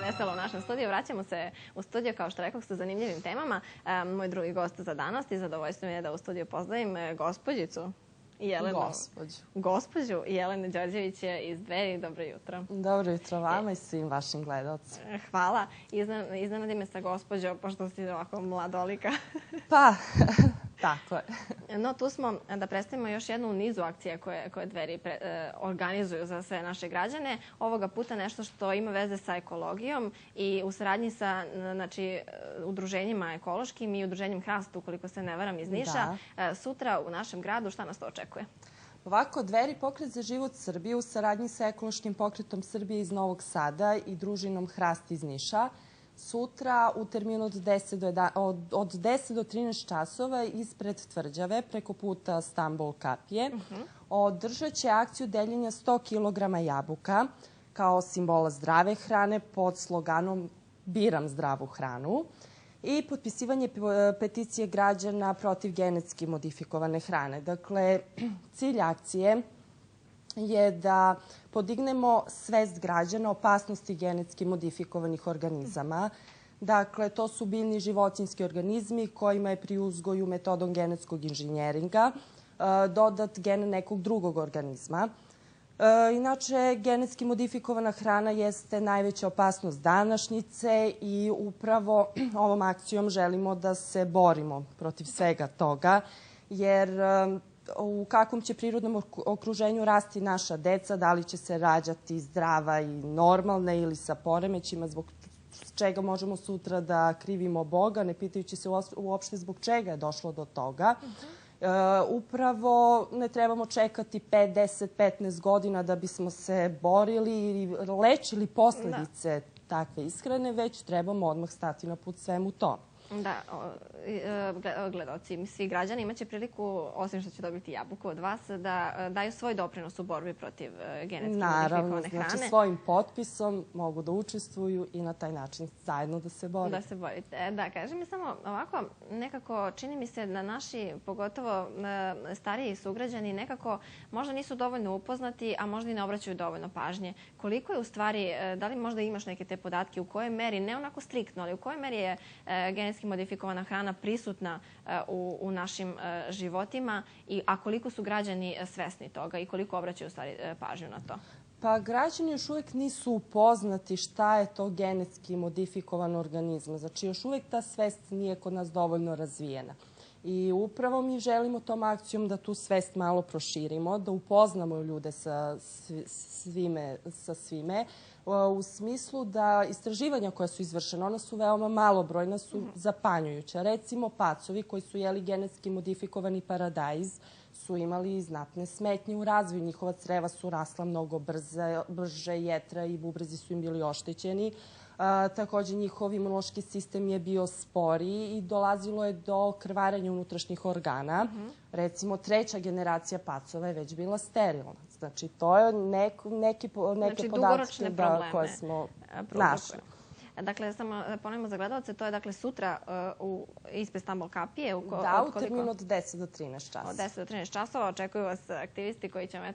veselo u našem studiju. Vraćamo se u studio, kao što rekao, sa zanimljivim temama. Moj drugi gost za danas i zadovoljstvo mi je da u studiju pozdravim gospođicu Jelenu. Gospođu Jelenu Đorđević iz Dveri. Dobro jutro. Dobro jutro vama i svim vašim gledalcima. Hvala. Iznenadi me sa gospođo, pošto si ovako mladolika. Pa, tako je. No, tu smo da predstavimo još jednu u nizu akcija koje Dveri organizuju za sve naše građane. Ovoga puta nešto što ima veze sa ekologijom i u saradnji sa udruženjima ekološkim i udruženjem Hrast, ukoliko se ne varam, iz Niša. Sutra u našem gradu šta nas to očekuje? Ovako, Dveri pokret za život Srbije u saradnji sa ekološkim pokretom Srbije iz Novog Sada i družinom Hrast iz Niša sutra u terminu od 10 do 13 časova ispred Tvrđave preko puta Stambol-Kapije održat će akciju deljenja 100 kg jabuka kao simbola zdrave hrane pod sloganom Biram zdravu hranu i potpisivanje peticije građana protiv genetski modifikovane hrane. Dakle, cilj akcije je da podignemo svest građana o opasnosti genetski modifikovanih organizama. Dakle, to su biljni životinjski organizmi kojima je pri uzgoju metodom genetskog inženjeringa dodat gen nekog drugog organizma. Inače, genetski modifikovana hrana jeste najveća opasnost današnjice i upravo ovom akcijom želimo da se borimo protiv svega toga, jer u kakvom će prirodnom okruženju rasti naša deca, da li će se rađati zdrava i normalna ili sa poremećima, zbog čega možemo sutra da krivimo Boga, ne pitajući se uopšte zbog čega je došlo do toga. Upravo ne trebamo čekati 5, 10, 15 godina da bismo se borili ili lečili posledice takve ishrane, već trebamo odmah stati na put svemu tome. Da, gledalci, svi građani imaće priliku, osim što će dobiti jabuku od vas, da daju svoj doprinos u borbi protiv genetski modifikovane hrane. Naravno, znači svojim potpisom mogu da učestvuju i na taj način zajedno da se bore. Da se borite. Da, kaži mi samo ovako, nekako čini mi se da naši, pogotovo stariji sugrađani, nekako možda nisu dovoljno upoznati, a možda i ne obraćaju dovoljno pažnje. Koliko je u stvari, da li možda imaš neke te podatke, u kojoj meri, ne onako striktno, ali u kojoj meri je genetski modifikovana hrana prisutna u našim životima, a koliko su građani svesni toga i koliko obraćaju pažnju na to? Pa građani još uvijek nisu upoznati šta je to genetski modifikovan organizam. Znači još uvijek ta svest nije kod nas dovoljno razvijena. I upravo mi želimo tom akcijom da tu svest malo proširimo, da upoznamo ljude sa svime, u smislu da istraživanja koja su izvršena, ona su veoma malobrojna, su zapanjujuća. Recimo, pacovi koji su jeli genetski modifikovani paradajz su imali znatne smetnje u razvoju. Njihova creva su rasla mnogo brže, jetra i bubrezi su im bili oštećeni. Također, njihov imunološki sistem je bio sporiji i dolazilo je do krvarenja unutrašnjih organa. Recimo, 3. generacija pacova je već bila sterilna. Znači, to je neke podatke koje smo našli. Dakle, samo da ponovimo za gledalce, to je dakle sutra ispred Stambol-Kapije. Da, u terminu od 10 do 13 časova. Od 10 do 13 časova. Očekuju vas aktivisti koji će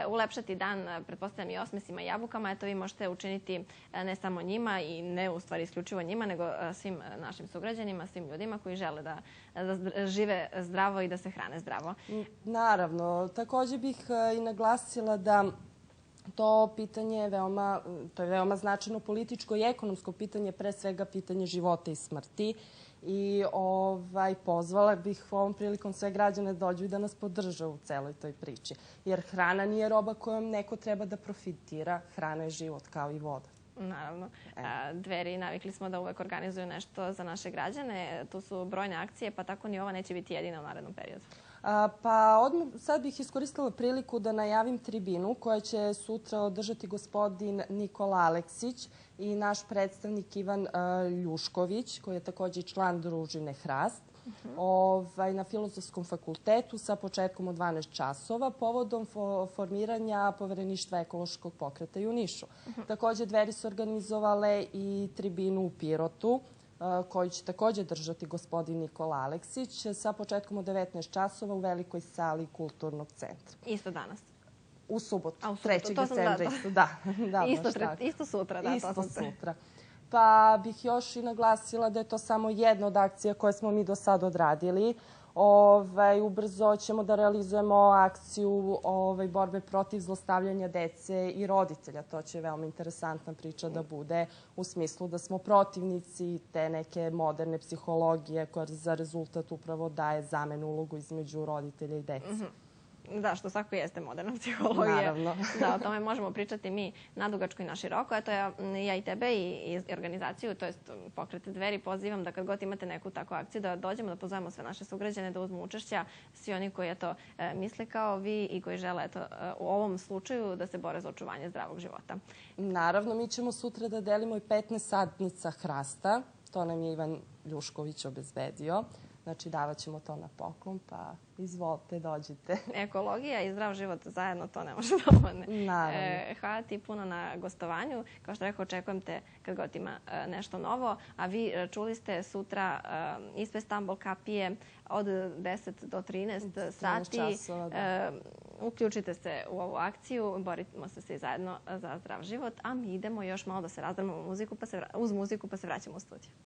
ulepšati dan, pretpostavljam, i osmesima i jabukama. Eto, vi možete učiniti ne samo njima i ne u stvari isključivo njima, nego svim našim sugrađanima, svim ljudima koji žele da žive zdravo i da se hrane zdravo. Naravno. Također bih i naglasila da to pitanje je veoma značajno političko i ekonomsko pitanje, pre svega pitanje života i smrti. I pozvala bih ovom prilikom sve građane da dođu i da nas podrže u celoj toj priči. Jer hrana nije roba kojom neko treba da profitira. Hrana je život kao i voda. Naravno. Dveri navikli smo da uvek organizuju nešto za naše građane. Tu su brojne akcije, pa tako ni ova neće biti jedina u narednom periodu. Pa sad bih iskoristila priliku da najavim tribinu koja će sutra održati gospodin Nikola Aleksić i naš predstavnik Ivan Ljušković, koji je također član družine Hrast, na Filozofskom fakultetu sa početkom od 12 časova povodom formiranja Povereništva ekološkog pokreta i u Nišu. Također, Dveri su organizovale i tribinu u Pirotu, koju će također držati gospodin Nikola Aleksić sa početkom od 19 časova u velikoj sali Kulturnog centra. Isto danas? U subotu, A, u subotu, 3. to sam decembra da. isto, da. Isto, isto sutra, da. Isto sutra. Pa bih još i naglasila da je to samo jedna od akcija koje smo mi do sada odradili. Ubrzo ćemo da realizujemo akciju borbe protiv zlostavljanja dece i roditelja. To će veoma interesantna priča da bude u smislu da smo protivnici te neke moderne psihologije koja za rezultat upravo daje zamenu ulogu između roditelja i dece. Da, što svako jeste moderna psihologija. Naravno. Da, o tome možemo pričati mi nadugačko i na široko. Eto, ja i tebe i organizaciju, to jest Pokret Dveri, pozivam da kad god imate neku takvu akciju, da dođemo, da pozovemo sve naše sugrađane, da uzmu učešća, svi oni koji misle kao vi i koji žele u ovom slučaju da se bore za očuvanje zdravog života. Naravno, mi ćemo sutra da delimo i 15 sadnica hrasta. To nam je Ivan Ljušković obezbedio. Znači, davat ćemo to na poklon, pa izvolite, dođite. Ekologija i zdrav život zajedno, to ne može dovoljne. Naravno. Hvala ti puno na gostovanju. Kao što rekao, očekujem te kad god ima nešto novo. A vi čuli ste sutra ispred Stambol kapije od 10 do 13 sati. Časova, da. Uključite se u ovu akciju, borimo se svi zajedno za zdrav život, a mi idemo još malo da se razdravimo uz muziku pa se vraćamo u studiju.